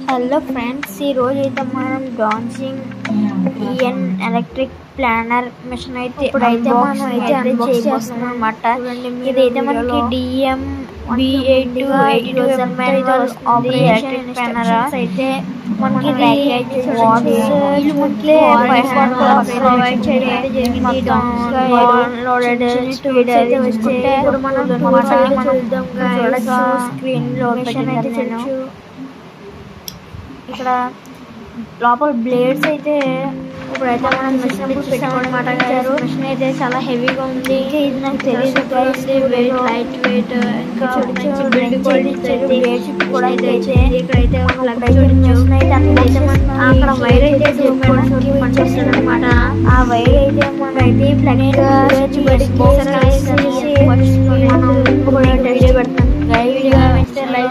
Hello friends, ఈరోజు అయితే మనం డాన్సింగ్ ఈఎన్ ఎలక్ట్రిక్ ప్లానర్ మిషన్ అయితే ఇప్పుడైతే మనం అయితే చేయబోతున్నాం అన్నమాట. ఇదైతే మనకి డిఎం B82 ఎలక్ట్రిక్ ప్లానర్ అయితే మనకి ప్రొవైడ్ చేయడం జరిగింది. డౌన్లోడెడ్ స్పీడ్ అయితే వచ్చుకుంటే స్క్రీన్ లో ఇక్కడ లోపల బ్లేడ్స్ అయితే ఇప్పుడైతే మనం మిషన్ పెట్టుకోవడం మిషన్ అయితే చాలా హెవీగా ఉంది. ఇది నాకు తెలియదు, లైట్ వెయిట్, ఇంకా బిల్డ్ బ్లేడ్స్ కూడా అయితే ఇక్కడైతే అక్కడ వైర్ అయితే పనిచేస్తుంది అనమాట. ఆ వైర్ అయితే మనమైతే ప్లగ్